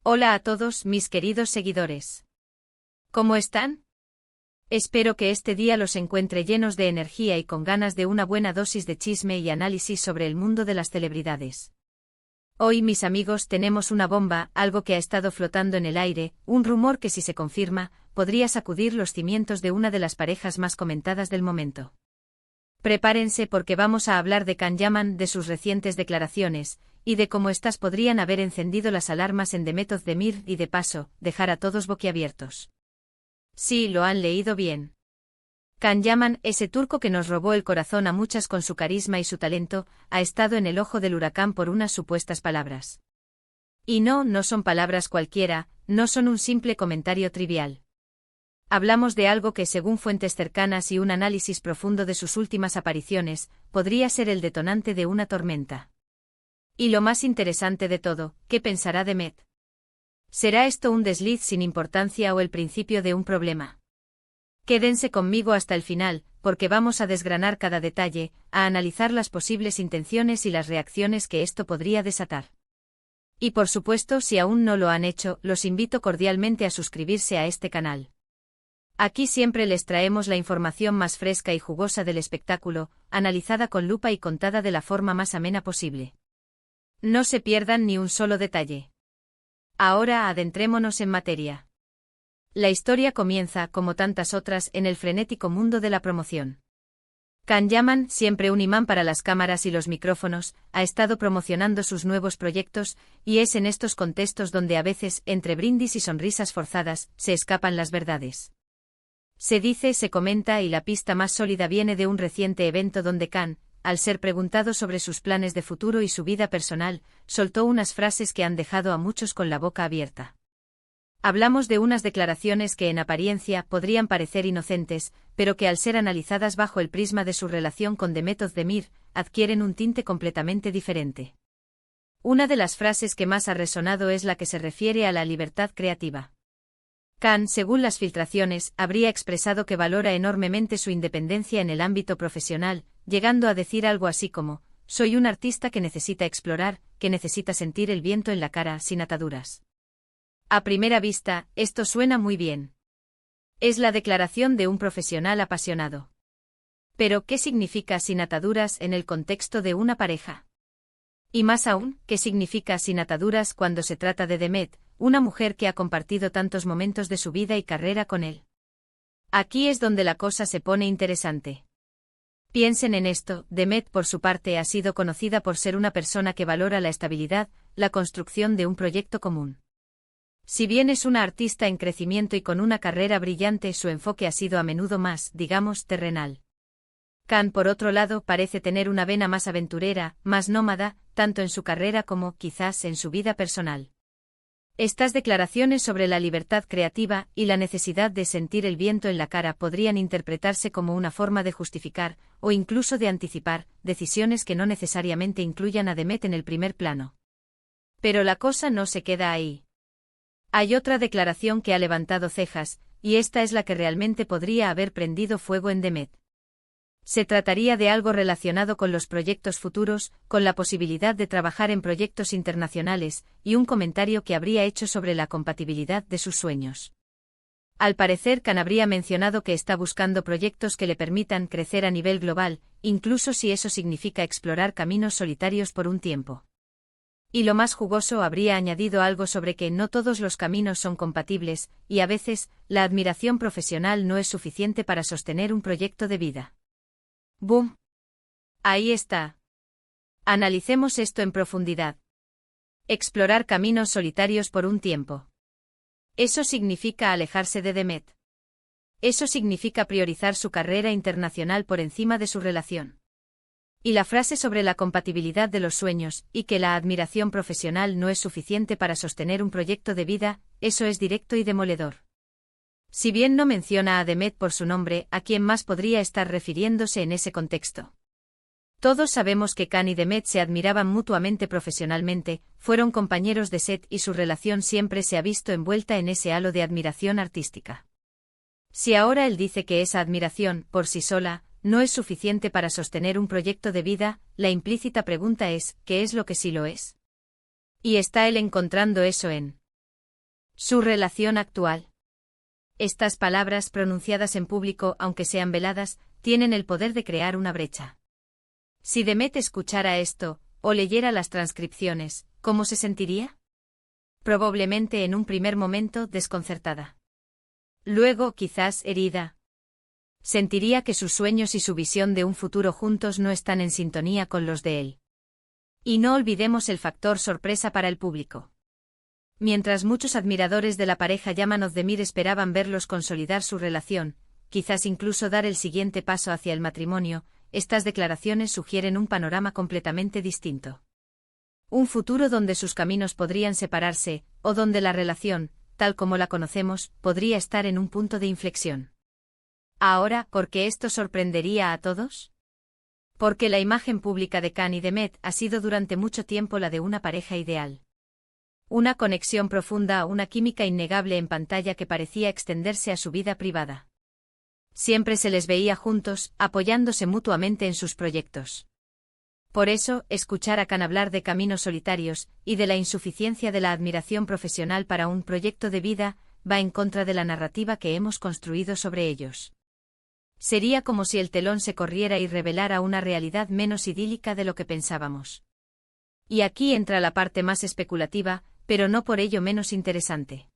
Hola a todos mis queridos seguidores. ¿Cómo están? Espero que este día los encuentre llenos de energía y con ganas de una buena dosis de chisme y análisis sobre el mundo de las celebridades. Hoy, mis amigos, tenemos una bomba, algo que ha estado flotando en el aire, un rumor que, si se confirma, podría sacudir los cimientos de una de las parejas más comentadas del momento. Prepárense porque vamos a hablar de Can Yaman, de sus recientes declaraciones, y de cómo éstas podrían haber encendido las alarmas en Demet Özdemir y, de paso, dejar a todos boquiabiertos. Sí, lo han leído bien. Can Yaman, ese turco que nos robó el corazón a muchas con su carisma y su talento, ha estado en el ojo del huracán por unas supuestas palabras. Y no son palabras cualquiera, no son un simple comentario trivial. Hablamos de algo que, según fuentes cercanas y un análisis profundo de sus últimas apariciones, podría ser el detonante de una tormenta. Y lo más interesante de todo, ¿qué pensará Demet? ¿Será esto un desliz sin importancia o el principio de un problema? Quédense conmigo hasta el final, porque vamos a desgranar cada detalle, a analizar las posibles intenciones y las reacciones que esto podría desatar. Y por supuesto, si aún no lo han hecho, los invito cordialmente a suscribirse a este canal. Aquí siempre les traemos la información más fresca y jugosa del espectáculo, analizada con lupa y contada de la forma más amena posible. No se pierdan ni un solo detalle. Ahora adentrémonos en materia. La historia comienza, como tantas otras, en el frenético mundo de la promoción. Can Yaman, siempre un imán para las cámaras y los micrófonos, ha estado promocionando sus nuevos proyectos, y es en estos contextos donde a veces, entre brindis y sonrisas forzadas, se escapan las verdades. Se dice, se comenta y la pista más sólida viene de un reciente evento donde Can, al ser preguntado sobre sus planes de futuro y su vida personal, soltó unas frases que han dejado a muchos con la boca abierta. Hablamos de unas declaraciones que en apariencia podrían parecer inocentes, pero que al ser analizadas bajo el prisma de su relación con Demet Özdemir, adquieren un tinte completamente diferente. Una de las frases que más ha resonado es la que se refiere a la libertad creativa. Can, según las filtraciones, habría expresado que valora enormemente su independencia en el ámbito profesional, llegando a decir algo así como: «Soy un artista que necesita explorar, que necesita sentir el viento en la cara, sin ataduras». A primera vista, esto suena muy bien. Es la declaración de un profesional apasionado. Pero, ¿qué significa sin ataduras en el contexto de una pareja? Y más aún, ¿qué significa sin ataduras cuando se trata de Demet, una mujer que ha compartido tantos momentos de su vida y carrera con él? Aquí es donde la cosa se pone interesante. Piensen en esto, Demet por su parte ha sido conocida por ser una persona que valora la estabilidad, la construcción de un proyecto común. Si bien es una artista en crecimiento y con una carrera brillante, su enfoque ha sido a menudo más, digamos, terrenal. Can, por otro lado, parece tener una vena más aventurera, más nómada, tanto en su carrera como, quizás, en su vida personal. Estas declaraciones sobre la libertad creativa y la necesidad de sentir el viento en la cara podrían interpretarse como una forma de justificar, o incluso de anticipar, decisiones que no necesariamente incluyan a Demet en el primer plano. Pero la cosa no se queda ahí. Hay otra declaración que ha levantado cejas, y esta es la que realmente podría haber prendido fuego en Demet. Se trataría de algo relacionado con los proyectos futuros, con la posibilidad de trabajar en proyectos internacionales, y un comentario que habría hecho sobre la compatibilidad de sus sueños. Al parecer, Can habría mencionado que está buscando proyectos que le permitan crecer a nivel global, incluso si eso significa explorar caminos solitarios por un tiempo. Y lo más jugoso, habría añadido algo sobre que no todos los caminos son compatibles, y a veces, la admiración profesional no es suficiente para sostener un proyecto de vida. ¡Boom! Ahí está. Analicemos esto en profundidad. Explorar caminos solitarios por un tiempo. Eso significa alejarse de Demet. Eso significa priorizar su carrera internacional por encima de su relación. Y la frase sobre la compatibilidad de los sueños, y que la admiración profesional no es suficiente para sostener un proyecto de vida, eso es directo y demoledor. Si bien no menciona a Demet por su nombre, ¿a quién más podría estar refiriéndose en ese contexto? Todos sabemos que Can y Demet se admiraban mutuamente profesionalmente, fueron compañeros de set y su relación siempre se ha visto envuelta en ese halo de admiración artística. Si ahora él dice que esa admiración, por sí sola, no es suficiente para sostener un proyecto de vida, la implícita pregunta es, ¿qué es lo que sí lo es? Y está él encontrando eso en Su relación actual. Estas palabras pronunciadas en público, aunque sean veladas, tienen el poder de crear una brecha. Si Demet escuchara esto, o leyera las transcripciones, ¿cómo se sentiría? Probablemente en un primer momento desconcertada. Luego, quizás herida. Sentiría que sus sueños y su visión de un futuro juntos no están en sintonía con los de él. Y no olvidemos el factor sorpresa para el público. Mientras muchos admiradores de la pareja Yaman Ozdemir esperaban verlos consolidar su relación, quizás incluso dar el siguiente paso hacia el matrimonio, estas declaraciones sugieren un panorama completamente distinto. Un futuro donde sus caminos podrían separarse, o donde la relación, tal como la conocemos, podría estar en un punto de inflexión. Ahora, ¿por qué esto sorprendería a todos? Porque la imagen pública de Khan y Demet ha sido durante mucho tiempo la de una pareja ideal. Una conexión profunda, una química innegable en pantalla que parecía extenderse a su vida privada. Siempre se les veía juntos, apoyándose mutuamente en sus proyectos. Por eso, escuchar a Khan hablar de caminos solitarios, y de la insuficiencia de la admiración profesional para un proyecto de vida, va en contra de la narrativa que hemos construido sobre ellos. Sería como si el telón se corriera y revelara una realidad menos idílica de lo que pensábamos. Y aquí entra la parte más especulativa, pero no por ello menos interesante.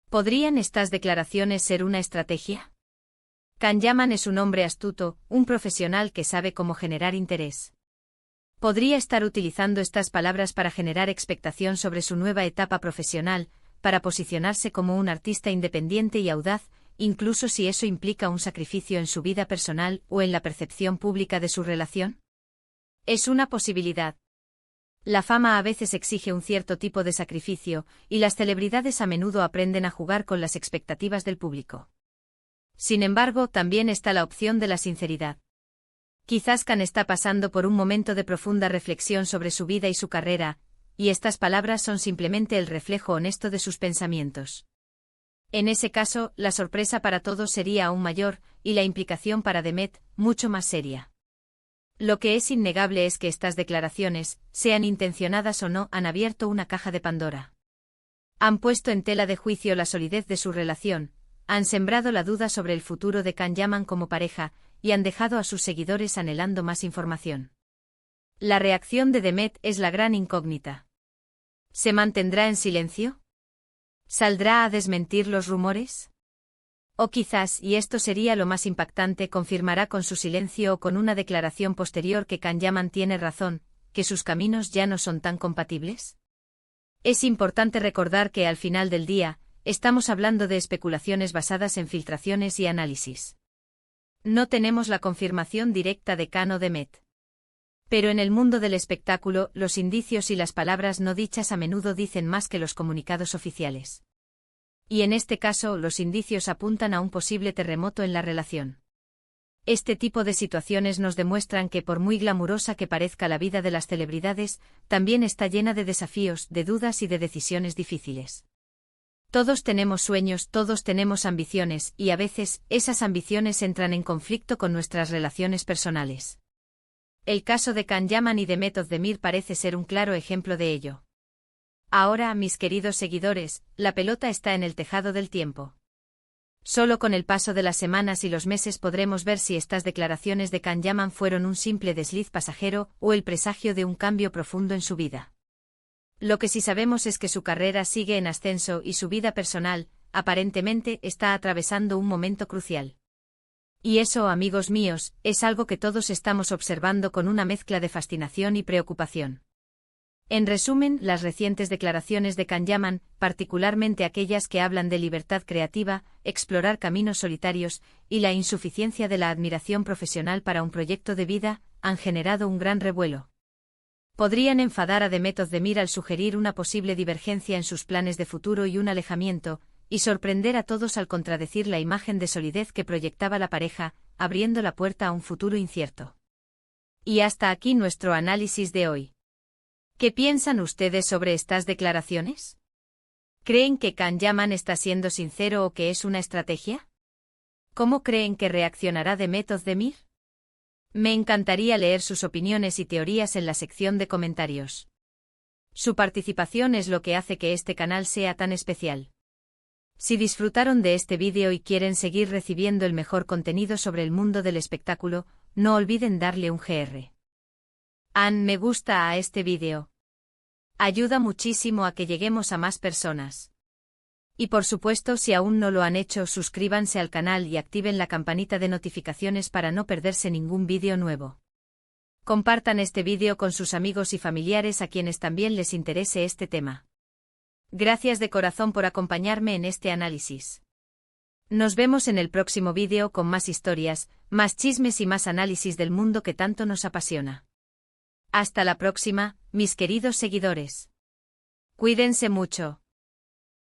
¿Podrían estas declaraciones ser una estrategia? Khan Yaman es un hombre astuto, un profesional que sabe cómo generar interés. Podría estar utilizando estas palabras para generar expectación sobre su nueva etapa profesional, para posicionarse como un artista independiente y audaz, incluso si eso implica un sacrificio en su vida personal o en la percepción pública de su relación. Es una posibilidad. La fama a veces exige un cierto tipo de sacrificio, y las celebridades a menudo aprenden a jugar con las expectativas del público. Sin embargo, también está la opción de la sinceridad. Quizás Khan está pasando por un momento de profunda reflexión sobre su vida y su carrera, y estas palabras son simplemente el reflejo honesto de sus pensamientos. En ese caso, la sorpresa para todos sería aún mayor, y la implicación para Demet, mucho más seria. Lo que es innegable es que estas declaraciones, sean intencionadas o no, han abierto una caja de Pandora. Han puesto en tela de juicio la solidez de su relación, han sembrado la duda sobre el futuro de Khan Yaman como pareja, y han dejado a sus seguidores anhelando más información. La reacción de Demet es la gran incógnita. ¿Se mantendrá en silencio? ¿Saldrá a desmentir los rumores? O quizás, y esto sería lo más impactante, confirmará con su silencio o con una declaración posterior que Khan Yaman tiene razón, que sus caminos ya no son tan compatibles. Es importante recordar que al final del día, estamos hablando de especulaciones basadas en filtraciones y análisis. No tenemos la confirmación directa de Khan o Demet. Pero en el mundo del espectáculo, los indicios y las palabras no dichas a menudo dicen más que los comunicados oficiales. Y en este caso, los indicios apuntan a un posible terremoto en la relación. Este tipo de situaciones nos demuestran que por muy glamurosa que parezca la vida de las celebridades, también está llena de desafíos, de dudas y de decisiones difíciles. Todos tenemos sueños, todos tenemos ambiciones, y a veces, esas ambiciones entran en conflicto con nuestras relaciones personales. El caso de Khan Yaman y Demet Ozdemir parece ser un claro ejemplo de ello. Ahora, mis queridos seguidores, la pelota está en el tejado del tiempo. Solo con el paso de las semanas y los meses podremos ver si estas declaraciones de Khan Yaman fueron un simple desliz pasajero o el presagio de un cambio profundo en su vida. Lo que sí sabemos es que su carrera sigue en ascenso y su vida personal, aparentemente, está atravesando un momento crucial. Y eso, amigos míos, es algo que todos estamos observando con una mezcla de fascinación y preocupación. En resumen, las recientes declaraciones de Khan Yaman, particularmente aquellas que hablan de libertad creativa, explorar caminos solitarios, y la insuficiencia de la admiración profesional para un proyecto de vida, han generado un gran revuelo. Podrían enfadar a Demet Ozdemir al sugerir una posible divergencia en sus planes de futuro y un alejamiento, y sorprender a todos al contradecir la imagen de solidez que proyectaba la pareja, abriendo la puerta a un futuro incierto. Y hasta aquí nuestro análisis de hoy. ¿Qué piensan ustedes sobre estas declaraciones? ¿Creen que Khan Yaman está siendo sincero o que es una estrategia? ¿Cómo creen que reaccionará Demet Ozdemir? Me encantaría leer sus opiniones y teorías en la sección de comentarios. Su participación es lo que hace que este canal sea tan especial. Si disfrutaron de este vídeo y quieren seguir recibiendo el mejor contenido sobre el mundo del espectáculo, no olviden darle un GR. Me gusta a este vídeo. Ayuda muchísimo a que lleguemos a más personas. Y por supuesto, si aún no lo han hecho, suscríbanse al canal y activen la campanita de notificaciones para no perderse ningún vídeo nuevo. Compartan este vídeo con sus amigos y familiares a quienes también les interese este tema. Gracias de corazón por acompañarme en este análisis. Nos vemos en el próximo vídeo con más historias, más chismes y más análisis del mundo que tanto nos apasiona. Hasta la próxima, mis queridos seguidores. Cuídense mucho.